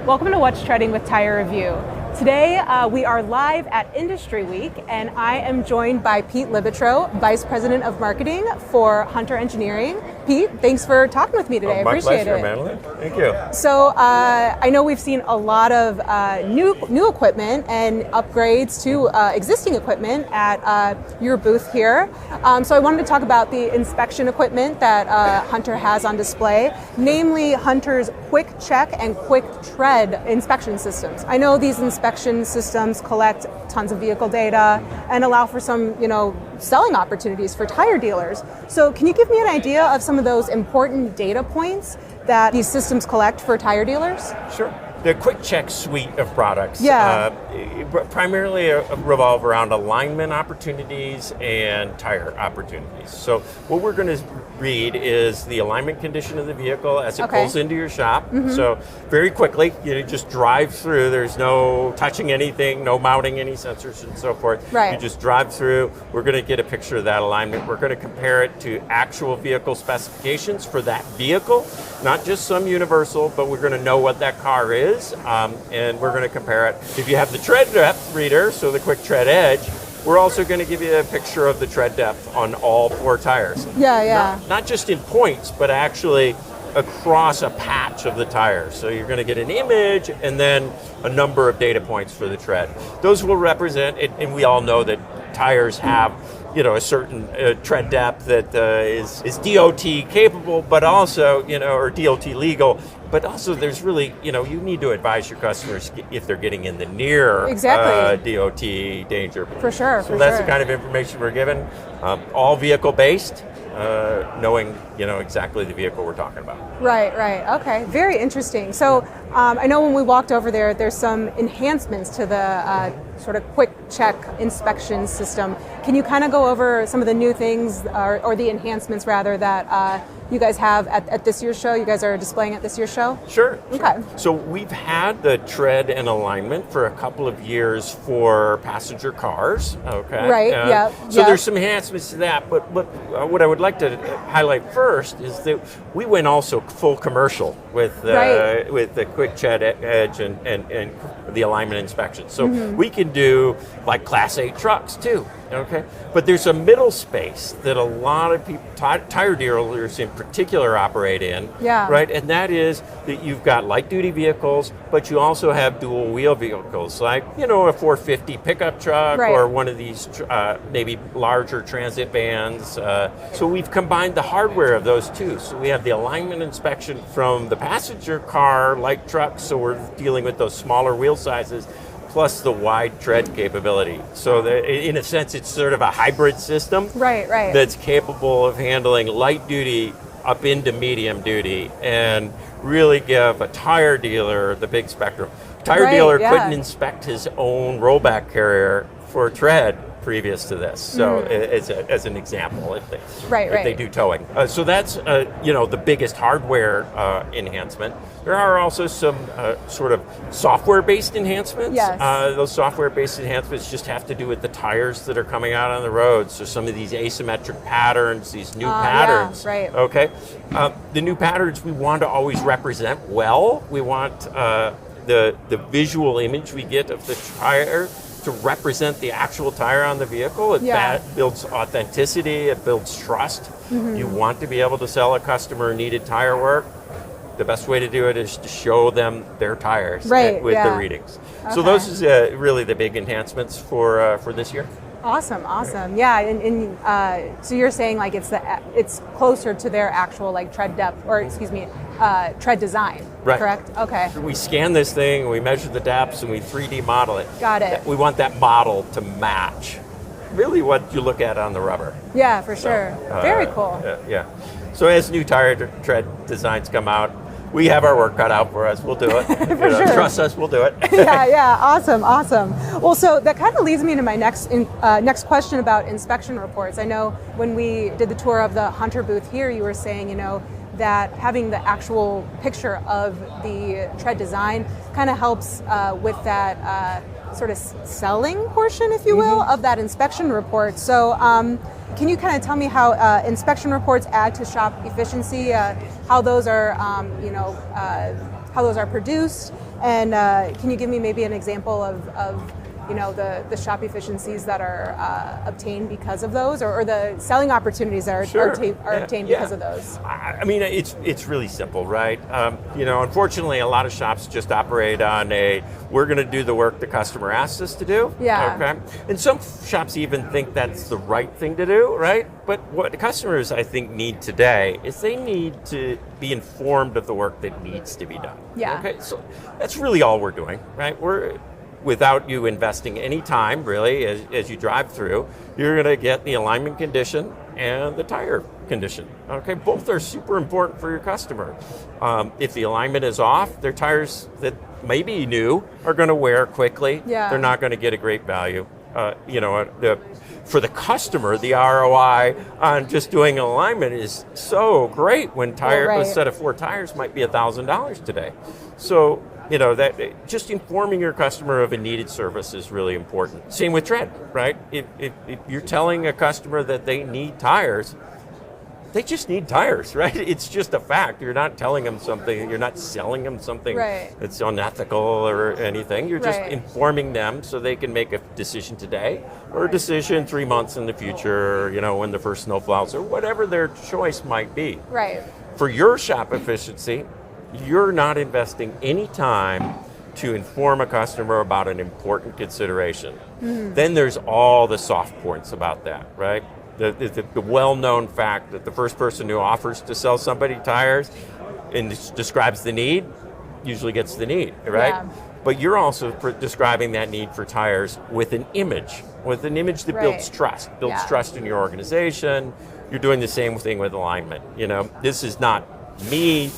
Welcome to What's Treading with Tire Review. Today we are live at Industry Week and I am joined by Pete Liebetreu, Vice President of Marketing for Hunter Engineering. Pete, thanks for talking with me today. I appreciate it. My pleasure, Madeline. Thank you. So I know we've seen a lot of new equipment and upgrades to existing equipment at your booth here. So I wanted to talk about the inspection equipment that Hunter has on display, namely Hunter's Quick Check and Quick Tread inspection systems. I know these inspection systems collect tons of vehicle data and allow for some, selling opportunities for tire dealers. So can you give me an idea of some of those important data points that these systems collect for tire dealers? Sure. The Quick Check suite of products primarily revolve around alignment opportunities and tire opportunities. So what we're going to read is the alignment condition of the vehicle as it pulls into your shop. Mm-hmm. So very quickly, you just drive through. There's no touching anything, no mounting any sensors and so forth. Right. You just drive through. We're going to get a picture of that alignment. We're going to compare it to actual vehicle specifications for that vehicle, not just some universal, but we're going to know what that car is. And we're going to compare it. If you have the tread depth reader, so the Quick Tread Edge, we're also going to give you a picture of the tread depth on all four tires. Not just in points, but actually across a patch of the tires. So you're going to get an image and then a number of data points for the tread. Those will represent, and we all know that tires have a certain tread depth that is DOT capable, but also, or DOT legal. But also there's really, you need to advise your customers if they're getting in the near DOT danger. For sure. So that's the kind of information we're given. All vehicle based, knowing, exactly the vehicle we're talking about. Right. Okay. Very interesting. So I know when we walked over there, there's some enhancements to the sort of Quick Check inspection system. Can you kind of go over some of the new things or the enhancements rather that you guys have at this year's show? You guys are displaying at this year's show? Sure. Okay. So we've had the tread and alignment for a couple of years for passenger cars. Okay. Right. So there's some enhancements to that. But what I would like to highlight first is that we went also full commercial with the Quick Tread Edge and the alignment inspection. So we can do like Class 8 trucks too. Okay, but there's a middle space that a lot of people, tire dealers in particular, operate in. Right, and that is that you've got light duty vehicles, but you also have dual wheel vehicles, like a 450 pickup truck or one of these maybe larger transit vans. So we've combined the hardware of those two. So we have the alignment inspection from the passenger car light trucks. So we're dealing with those smaller wheel sizes, plus the wide tread capability. So in a sense, it's sort of a hybrid system that's capable of handling light duty up into medium duty and really give a tire dealer the big spectrum. Tire dealer couldn't inspect his own rollback carrier for tread previous to this. So as an example, if they do towing. So that's the biggest hardware enhancement. There are also some sort of software-based enhancements. Those software-based enhancements just have to do with the tires that are coming out on the road. So some of these asymmetric patterns, these new patterns. Okay. The new patterns we want to always represent well. We want the visual image we get of the tire to represent the actual tire on the vehicle. It builds authenticity, it builds trust. You want to be able to sell a customer needed tire work. The best way to do it is to show them their tires with the readings. Okay. So those is really the big enhancements for this year. Awesome. Yeah, and so you're saying like it's closer to their actual like tread depth, or tread design, correct? Okay. We scan this thing, we measure the depths, and we 3D model it. Got it. We want that model to match really what you look at on the rubber. Yeah, for sure. Very cool. Yeah. So as new tire tread designs come out, we have our work cut out for us. We'll do it. Sure. Trust us, we'll do it. Yeah. Awesome. Well, so that kind of leads me to my next question about inspection reports. I know when we did the tour of the Hunter booth here, you were saying, that having the actual picture of the tread design kind of helps with that sort of selling portion, if you will, of that inspection report. So can you kind of tell me how inspection reports add to shop efficiency, how those are how those are produced, and can you give me maybe an example of the shop efficiencies that are obtained because of those, or the selling opportunities that are obtained because of those? I mean, it's really simple, right? Unfortunately, a lot of shops just operate on we're going to do the work the customer asks us to do. Yeah. Okay. And some shops even think that's the right thing to do, right? But what the customers, I think, need today is they need to be informed of the work that needs to be done. Yeah. Okay. So that's really all we're doing, right? Without you investing any time, really, as you drive through, you're going to get the alignment condition and the tire condition. Okay, both are super important for your customer. If the alignment is off, their tires that may be new are going to wear quickly. Yeah. They're not going to get a great value. For the customer, the ROI on just doing alignment is so great when a set of 4 tires might be $1,000 today. So, that just informing your customer of a needed service is really important. Same with tread, right? If you're telling a customer that they need tires, they just need tires, right? It's just a fact. You're not telling them something, you're not selling them something that's unethical or anything. You're just informing them so they can make a decision today or a decision 3 months in the future, when the first snow plows or whatever their choice might be. Right. For your shop efficiency, you're not investing any time to inform a customer about an important consideration. Mm-hmm. Then there's all the soft points about that, right? The well-known fact that the first person who offers to sell somebody tires and describes the need usually gets the need, right? Yeah. But you're also describing that need for tires with an image that builds trust, trust in your organization. You're doing the same thing with alignment. This is not me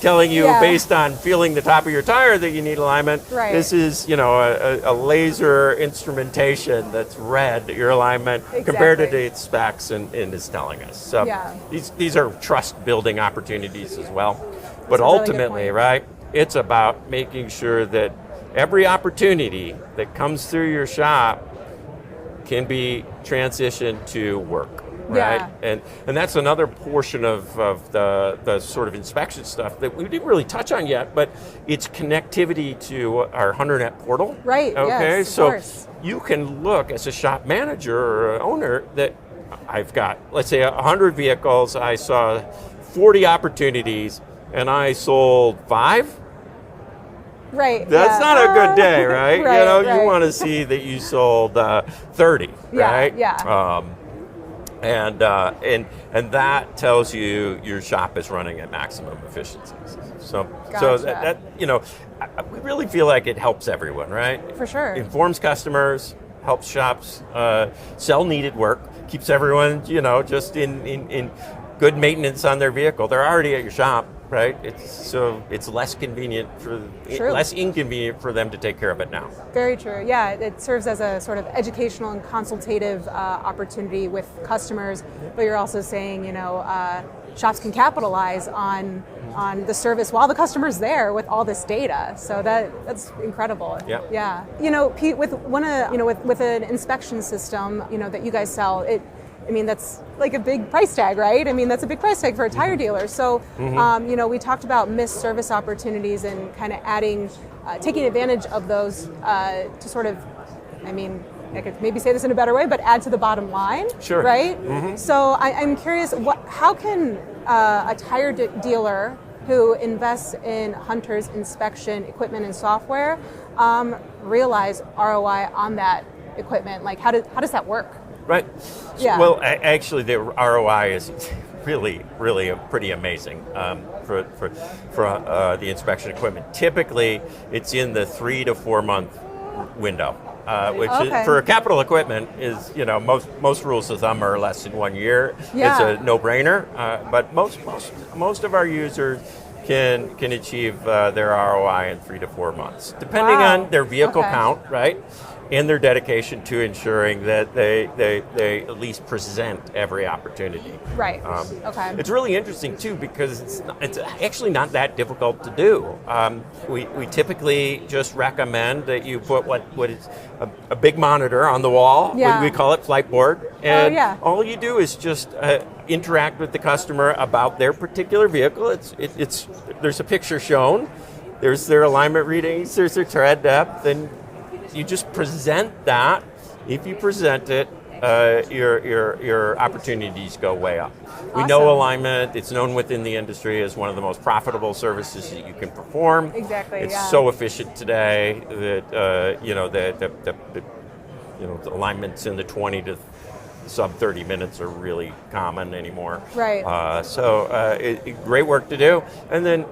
telling you based on feeling the top of your tire that you need alignment. Right. This is, a laser instrumentation that's read your alignment compared to the specs and is telling us. So these are trust building opportunities as well. But ultimately, right, it's about making sure that every opportunity that comes through your shop can be transitioned to work. Right, and that's another portion of the sort of inspection stuff that we didn't really touch on yet, but it's connectivity to our HunterNet portal. Right. Okay. Yes, so of course. You can look as a shop manager or owner that I've got, let's say, 100 vehicles. I saw 40 opportunities, and I sold 5. Right. That's not a good day, right? Right. You want to see that you sold 30, right? Yeah. And that tells you your shop is running at maximum efficiencies. So that we really feel like it helps everyone, right? For sure. Informs customers, helps shops sell needed work, keeps everyone just in good maintenance on their vehicle. They're already at your shop, right? It's less inconvenient for them to take care of it now. Very true. Yeah, it serves as a sort of educational and consultative opportunity with customers. But you're also saying, shops can capitalize on the service while the customer's there with all this data. So that's incredible. Yeah. Pete, with with an inspection system, that you guys sell, that's like a big price tag, right? That's a big price tag for a tire dealer. So, we talked about missed service opportunities and kind of taking advantage of those to sort of, I could maybe say this in a better way, but add to the bottom line, sure. Right? Mm-hmm. So I'm curious, how can a tire dealer who invests in Hunter's inspection equipment and software realize ROI on that equipment? Like, how does that work? Right. Yeah. Well, actually, the ROI is really, really pretty amazing for the inspection equipment. Typically, it's in the 3 to 4 month window, which is, for capital equipment is most rules of thumb are less than 1 year. Yeah. It's a no-brainer. But most of our users can achieve their ROI in 3 to 4 months, depending on their vehicle count, right? And their dedication to ensuring that they at least present every opportunity. Right. It's really interesting too because it's actually not that difficult to do. We typically just recommend that you put what is a big monitor on the wall. Yeah. We call it flight board, and all you do is just interact with the customer about their particular vehicle. There's a picture shown, there's their alignment readings, there's their tread depth, and you just present that. If you present it, your opportunities go way up. We know alignment. It's known within the industry as one of the most profitable services that you can perform. Exactly. It's so efficient today that the alignments in the 20 to sub 30 minutes are really common anymore. Right. Great work to do. And then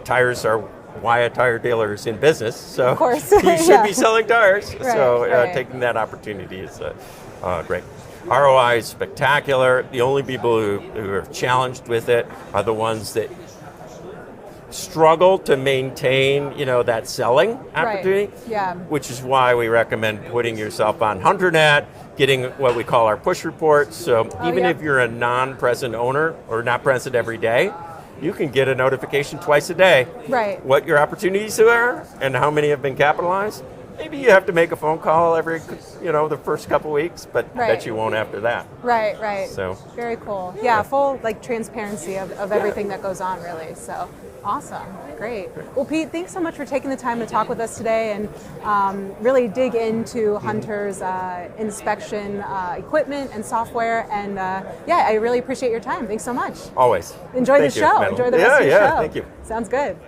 tires are why a tire dealer is in business, so of course. you should be selling tires. Right. Taking that opportunity is great. ROI is spectacular. The only people who are challenged with it are the ones that struggle to maintain, that selling opportunity. Right. Yeah. Which is why we recommend putting yourself on HunterNet, getting what we call our push reports. So even if you're a non-present owner or not present every day, you can get a notification twice a day. Right. What your opportunities are and how many have been capitalized. Maybe you have to make a phone call every, the first couple weeks, but bet you won't after that. Right. So very cool. Yeah, full transparency of everything that goes on, really. So awesome, great. Well, Pete, thanks so much for taking the time to talk with us today and really dig into Hunter's inspection equipment and software. And I really appreciate your time. Thanks so much. Always. Enjoy the show. Madeline. Enjoy the rest of your show. Thank you. Sounds good.